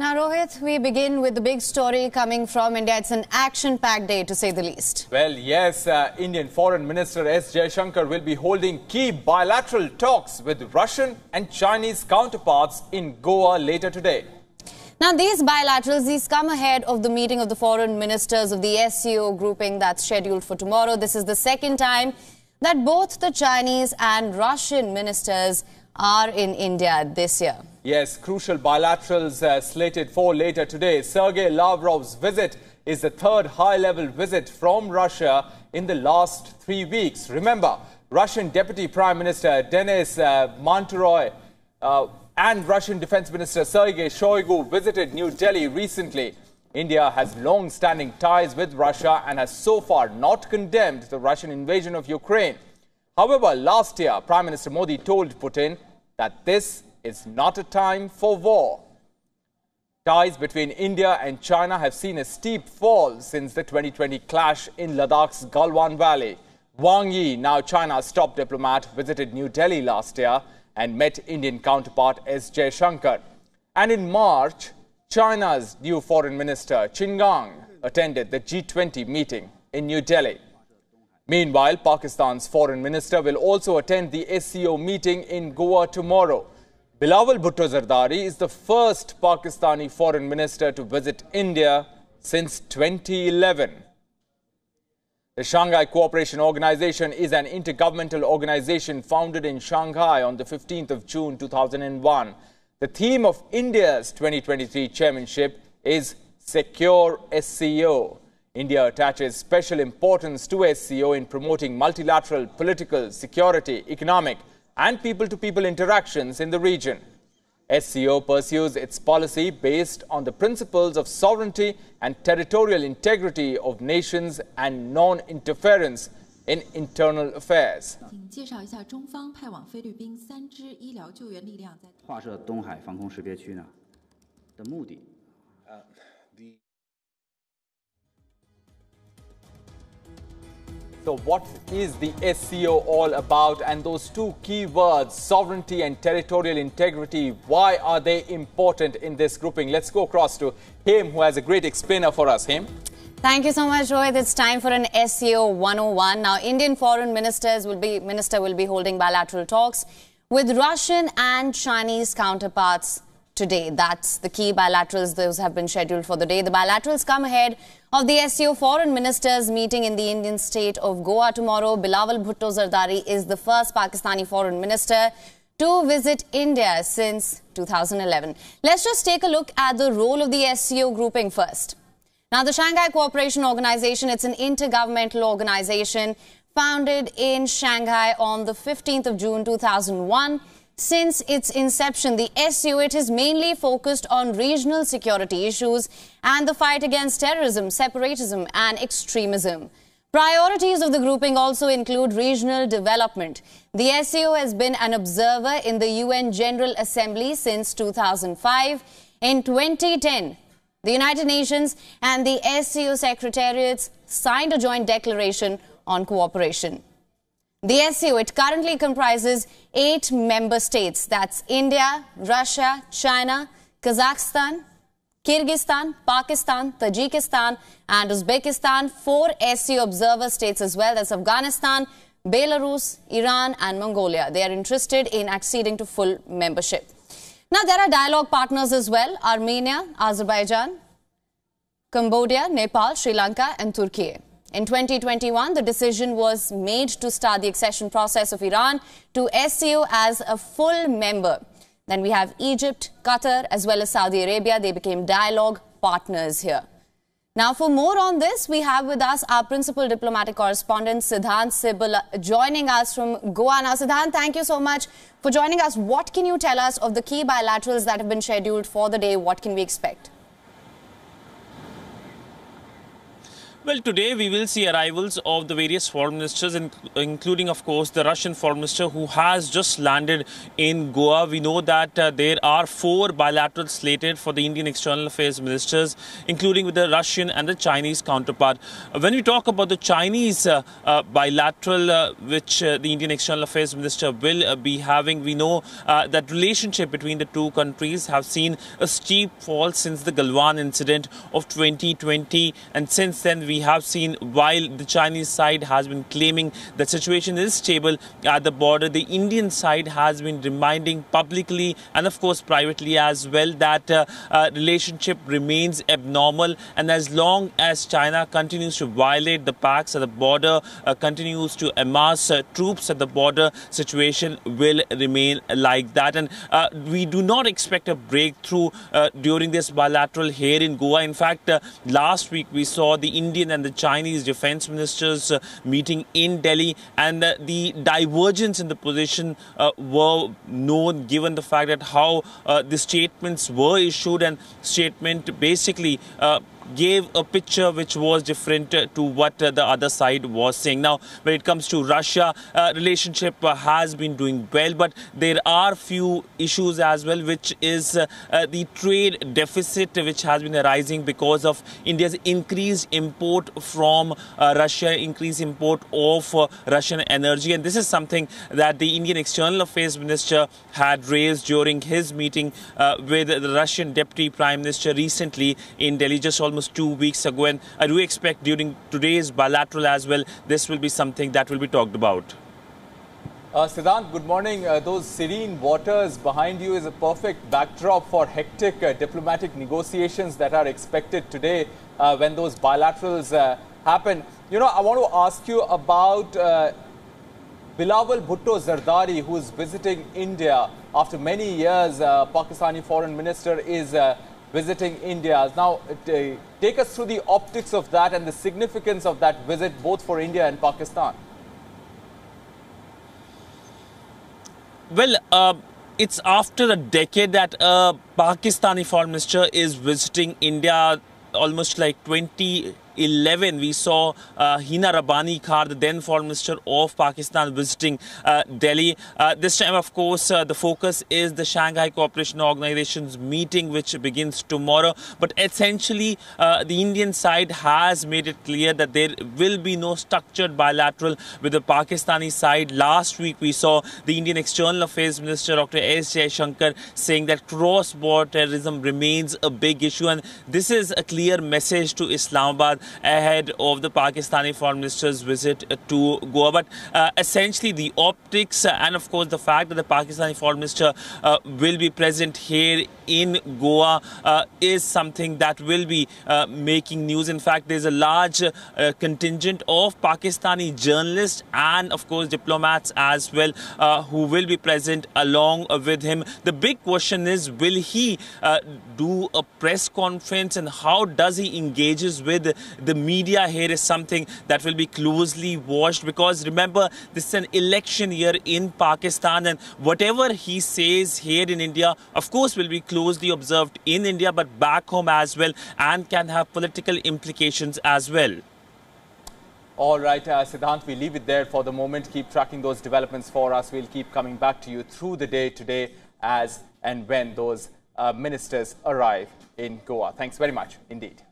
Now, Rohit, we begin with the big story coming from India. It's an action-packed day, to say the least. Well, yes, Indian Foreign Minister S. Jaishankar will be holding key bilateral talks with Russian and Chinese counterparts in Goa later today. Now, these bilaterals, come ahead of the meeting of the foreign ministers of the SCO grouping that's scheduled for tomorrow. This is the second time that both the Chinese and Russian ministers are in India this year. Yes, crucial bilaterals slated for later today. Sergei Lavrov's visit is the third high-level visit from Russia in the last 3 weeks. Remember, Russian Deputy Prime Minister Denis Manturoy and Russian Defense Minister Sergei Shoigu visited New Delhi recently. India has long-standing ties with Russia and has so far not condemned the Russian invasion of Ukraine. However, last year, Prime Minister Modi told Putin that this is not a time for war. Ties between India and China have seen a steep fall since the 2020 clash in Ladakh's Galwan Valley. Wang Yi, now China's top diplomat, visited New Delhi last year and met Indian counterpart S. Jaishankar. And in March, China's new foreign minister, Qin Gang, attended the G20 meeting in New Delhi. Meanwhile, Pakistan's foreign minister will also attend the SCO meeting in Goa tomorrow. Bilawal Bhutto Zardari is the first Pakistani foreign minister to visit India since 2011. The Shanghai Cooperation Organization is an intergovernmental organization founded in Shanghai on the 15th of June 2001. The theme of India's 2023 chairmanship is Secure SCO. India attaches special importance to SCO in promoting multilateral political, security, economic and people-to-people interactions in the region. SCO pursues its policy based on the principles of sovereignty and territorial integrity of nations and non-interference in internal affairs. 介绍一下中方派往菲律宾3支医疗救援力量在划设东海防空识别区呢的目的。 So what is the SCO all about? And those two key words, sovereignty and territorial integrity, why are they important in this grouping? Let's go across to Him, who has a great explainer for us. Him. Thank you so much, Rohit. It's time for an SCO 101. Now, Indian foreign minister will be holding bilateral talks with Russian and Chinese counterparts today. That's the key bilaterals. Those have been scheduled for the day. The bilaterals come ahead of the SCO foreign ministers meeting in the Indian state of Goa tomorrow. Bilawal Bhutto Zardari is the first Pakistani foreign minister to visit India since 2011. Let's just take a look at the role of the SCO grouping first. Now, the Shanghai Cooperation Organization, it's an intergovernmental organization founded in Shanghai on the 15th of June 2001. Since its inception, the SCO, it is mainly focused on regional security issues and the fight against terrorism, separatism and extremism. Priorities of the grouping also include regional development. The SCO has been an observer in the UN General Assembly since 2005. In 2010, the United Nations and the SCO secretariats signed a joint declaration on cooperation. The SCO, it currently comprises 8 member states. That's India, Russia, China, Kazakhstan, Kyrgyzstan, Pakistan, Tajikistan and Uzbekistan. 4 SCO observer states as well. That's Afghanistan, Belarus, Iran and Mongolia. They are interested in acceding to full membership. Now, there are dialogue partners as well. Armenia, Azerbaijan, Cambodia, Nepal, Sri Lanka and Turkey. In 2021, the decision was made to start the accession process of Iran to SCO as a full member. Then we have Egypt, Qatar, as well as Saudi Arabia. They became dialogue partners here. Now, for more on this, we have with us our principal diplomatic correspondent, Siddhant Sibal, joining us from Goa. Now, Siddhant, thank you so much for joining us. What can you tell us of the key bilaterals that have been scheduled for the day? What can we expect? Well, today we will see arrivals of the various foreign ministers, including, of course, the Russian foreign minister who has just landed in Goa. We know that there are 4 bilaterals slated for the Indian External Affairs ministers, including with the Russian and the Chinese counterpart. When we talk about the Chinese bilateral, which the Indian External Affairs minister will be having, we know that relationship between the two countries have seen a steep fall since the Galwan incident of 2020, and since then we have seen, while the Chinese side has been claiming the situation is stable at the border, the Indian side has been reminding publicly and of course privately as well that relationship remains abnormal, and as long as China continues to violate the pacts at the border, continues to amass troops at the border, situation will remain like that. And we do not expect a breakthrough during this bilateral here in Goa. In fact, last week we saw the Indian and the Chinese defense ministers meeting in Delhi, and the divergence in the position were known, given the fact that how the statements were issued, and statement basically gave a picture which was different to what the other side was saying. Now, when it comes to Russia, relationship has been doing well, but there are few issues as well, which is the trade deficit which has been arising because of India's increased import from Russia, increased import of Russian energy. And this is something that the Indian External Affairs Minister had raised during his meeting with the Russian Deputy Prime Minister recently in Delhi, just almost 2 weeks ago. And I do expect during today's bilateral as well, this will be something that will be talked about. Siddhant, good morning. Those serene waters behind you is a perfect backdrop for hectic diplomatic negotiations that are expected today when those bilaterals happen. You know, I want to ask you about Bilawal Bhutto Zardari, who is visiting India after many years. Pakistani foreign minister is visiting India. Now, take us through the optics of that and the significance of that visit, both for India and Pakistan. Well, it's after a decade that a Pakistani foreign minister is visiting India. Almost like 2011, we saw Hina Rabbani Khan, the then foreign minister of Pakistan, visiting Delhi. This time, of course, the focus is the Shanghai Cooperation Organization's meeting, which begins tomorrow. But essentially, the Indian side has made it clear that there will be no structured bilateral with the Pakistani side. Last week, we saw the Indian External Affairs Minister, Dr. S. Jaishankar, saying that cross-border terrorism remains a big issue. And this is a clear message to Islamabad ahead of the Pakistani foreign minister's visit to Goa. But essentially the optics and of course the fact that the Pakistani foreign minister will be present here in Goa is something that will be making news. In fact, there's a large contingent of Pakistani journalists and of course diplomats as well who will be present along with him. The big question is, will he do a press conference, and how does he engages with the media here is something that will be closely watched, because remember, this is an election year in Pakistan, and whatever he says here in India, of course, will be closely observed in India, but back home as well, and can have political implications as well. All right, Siddhant, we leave it there for the moment. Keep tracking those developments for us. We'll keep coming back to you through the day today as and when those ministers arrive in Goa. Thanks very much indeed.